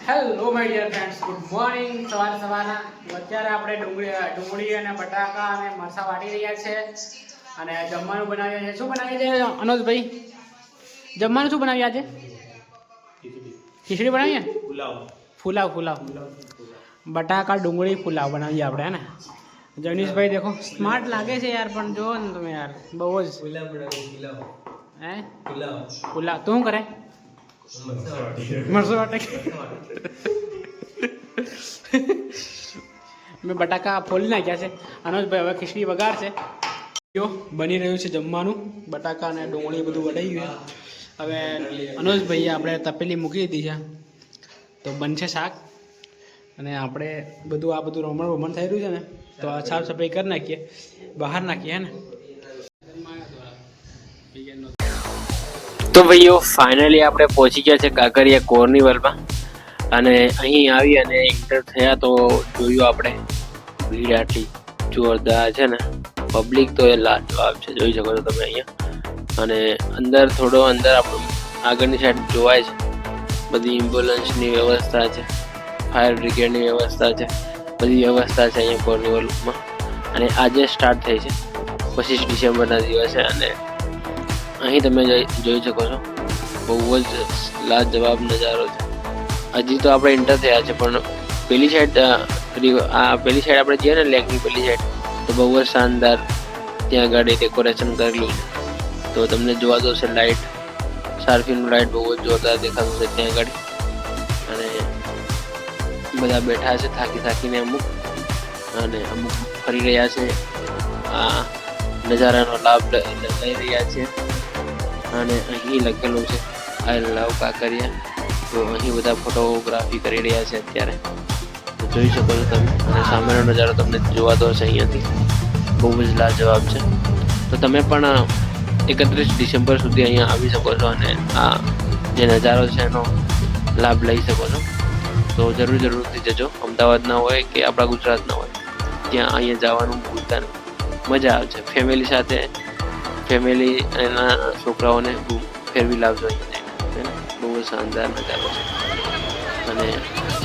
Hello my dear friends, good morning. સવારના અત્યારે આપણે ડુંગળી અને બટાકા અને મરચાં વાટી રહ્યા છે અને જમવાનું બનાવીએ છીએ. શું બનાવીએ છીએ અનોજભાઈ? જમવાનું શું બનાવીએ આજે? ખીચડી બનાવીએ? ફુલાવ બટાકા ડુંગળી પુલાવ બનાવીએ આપણે, હે ને? જગદીશભાઈ દેખો સ્માર્ટ લાગે છે યાર, પણ જો ને તમે યાર બહુ જ હે પુલાવ. તું શું કરે? મરસો વાટે મેં બટાકા ફોલી નાખ્યા છે. અનોજભાઈ હવે ખીચડી વઘાર છે. જો બની રહ્યું છે જમવાનું. બટાકા અને ડુંગળી બધું વઢાઈ ગયું. હવે અનોજભાઈએ આપણે તપેલી મૂકી દીધી છે, તો બનશે શાક. અને આપણે બધું આ બધું રમણ થઈ રહ્યું છે ને, તો આ સાફ સફાઈ કરી નાખીએ, બહાર નાખીએ, હે ને? તો ભાઈઓ ફાઇનલી આપણે પહોંચી ગયા છે કાંકરિયા કાર્નિવલમાં. અને અહીં આવી અને એન્ટર થયા તો જોયું આપણે ભીડ આટલી જોરદાર છે ને, પબ્લિક તો એ લાજવાબ છે, જોઈ શકો છો તમે અહીંયા. અને અંદર આપણું આગળની સાઈડ જોવાય છે બધી એમ્બ્યુલન્સની વ્યવસ્થા છે, ફાયર બ્રિગેડની વ્યવસ્થા છે, બધી વ્યવસ્થા છે અહીંયા કાર્નિવલમાં. અને આજે સ્ટાર્ટ થઈ છે 25 ડિસેમ્બરના દિવસે. અને અહીં તમે જોઈ શકો છો બહુ જ લાજવાબ નજારો છે. હજી તો આપણે એન્ટર થયા છે, પણ પેલી સાઈડ આપણે જઈએ ને, લેકની પેલી સાઈડ, તો બહુ જ શાનદાર ત્યાં આગળ ડેકોરેશન કરેલું છે. તો તમને જોવા દો છે લાઇટ, સાર્ફિનનું લાઇટ બહુ જ જોરદાર દેખાતું છે ત્યાં આગળ. અને બધા બેઠા છે થાકીને અમુક, અને અમુક ફરી રહ્યા છે, આ નજારાનો લાભ લઈ રહ્યા છે. અને અહીં લખેલું છે આઈ લવ કાંકરિયા. તો અહીં બધા ફોટોગ્રાફી કરી રહ્યા છે અત્યારે, તો જોઈ શકો છો તમે. અને સામેનો નજારો તમને જોવા દો છે અહીંયાથી, બહુ જ લાજવાબ છે. તો તમે પણ 31 ડિસેમ્બર સુધી અહીંયા આવી શકો છો અને આ જે નજારો છે એનો લાભ લઈ શકો છો. તો જરૂરથી જજો. અમદાવાદના હોય કે આપણા ગુજરાતના હોય, ત્યાં અહીંયા જવાનું ભૂલતા નહીં, મજા આવે છે. ફેમિલી સાથે, ફેમિલી અને નાના છોકરાઓને ફેરવી લાવજો અહીંયા, બહુ શાનદાર નજારો છે. અને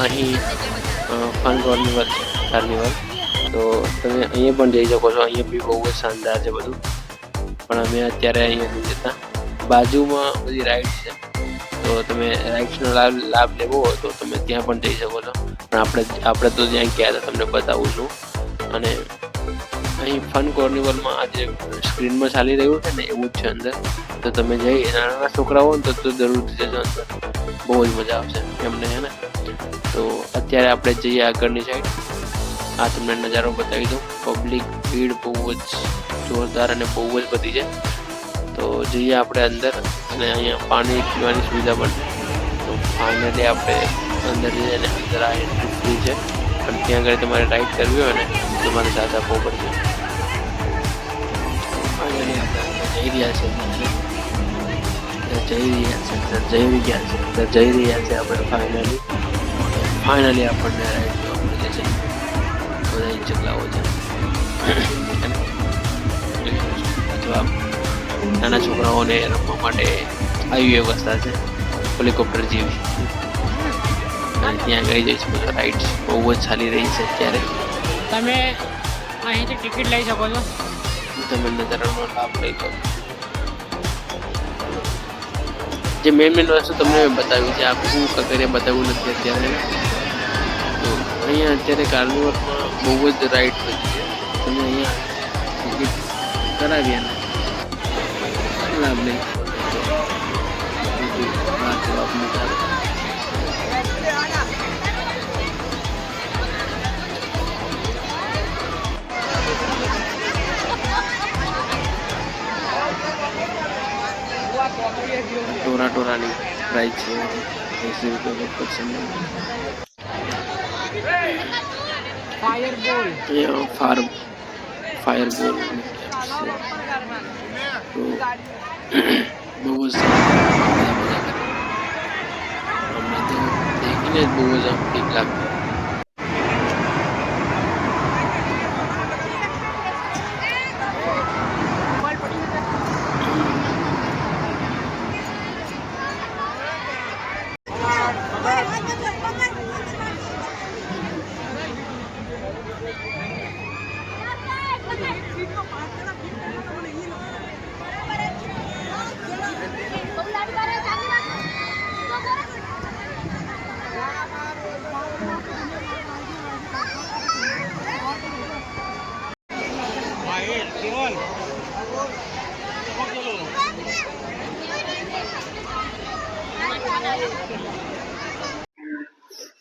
અહીં ફન કાર્નિવલ છે, તો તમે અહીંયા પણ જઈ શકો છો. અહીંયા બી બહુ જ શાનદાર છે બધું, પણ અમે અત્યારે અહીંયા નથી જતા. બાજુમાં બધી રાઇડ્સ છે, તો તમે રાઇડ્સનો લાભ લેવો હોય તો તમે ત્યાં પણ જઈ શકો છો. પણ આપણે તો ત્યાં ગયા હતા, તમને બતાવું છું. અને અહીં ફન કાર્નિવલમાં આજે સ્ક્રીનમાં ચાલી રહ્યું છે ને, એવું જ છે અંદર. તો તમે જઈ નાના છોકરાઓ હોય ને તો જરૂરથી જજો અંદર, બહુ જ મજા આવશે એમને, હે ને? તો અત્યારે આપણે જઈએ આગળની સાઈડ. આ તમને નજારો બતાવી દઉં. પબ્લિક ભીડ બહુ જ જોરદાર અને બહુ જ બધી છે. તો જઈએ આપણે અંદર. અને અહીંયા પાણી પીવાની સુવિધા પણ છે. તો ફાઇનલી આપણે અંદર જઈએ, અને અંદર આ એન્ટ્રી ફ્રી છે, પણ ત્યાં આગળ તમારે રાઈડ કરવી હોય ને તમારે ચાર્જ આપવો પડશે. ફાઇનલી આપણે અંદર જઈ રહ્યા છે, આપણે ફાઇનલી આપણને રાઈડ જોવા મળે છે. બધા ચકલાઓ છે, નાના છોકરાઓને રમવા માટે આવી વ્યવસ્થા છે હેલિકોપ્ટર જેવી. અને ત્યાં ગઈ જઈશું. બધા રાઇડ્સ બહુ જ ચાલી રહી છે અત્યારે. તમે અહીંથી ટિકિટ લઈ શકો છો, તમે નજારાનો લાભ લઈ શકો. જે મેન વસ્તુ તમને બતાવી છે, આખું કાંકરિયા બતાવ્યું નથી અત્યારે. તો અહીંયા અત્યારે કાર્નિવલમાં બહુ જ રાઇડ થઈ છે. તમે અહીંયા ટિકિટ કરાવી અને લાભ લઈ ટોરાની પ્રાઇસ છે 80 રૂપિયા પર પર્સન. ફાયર બોલ તો બહુ જ અમને તો દેખીને જ બહુ જ ઠીક લાગ્યું.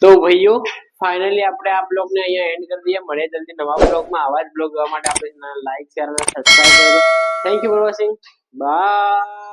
તો ભાઈઓ ફાઇનલી આપણે આ બ્લોગને અહીંયા એન્ડ કરી દઈએ. મળીએ જલ્દી નવા બ્લોગમાં. આવા જ બ્લોગ જોવા માટે આપણે લાઈક શેર અને સબસ્ક્રાઇબ કરો. Thank you for watching. By.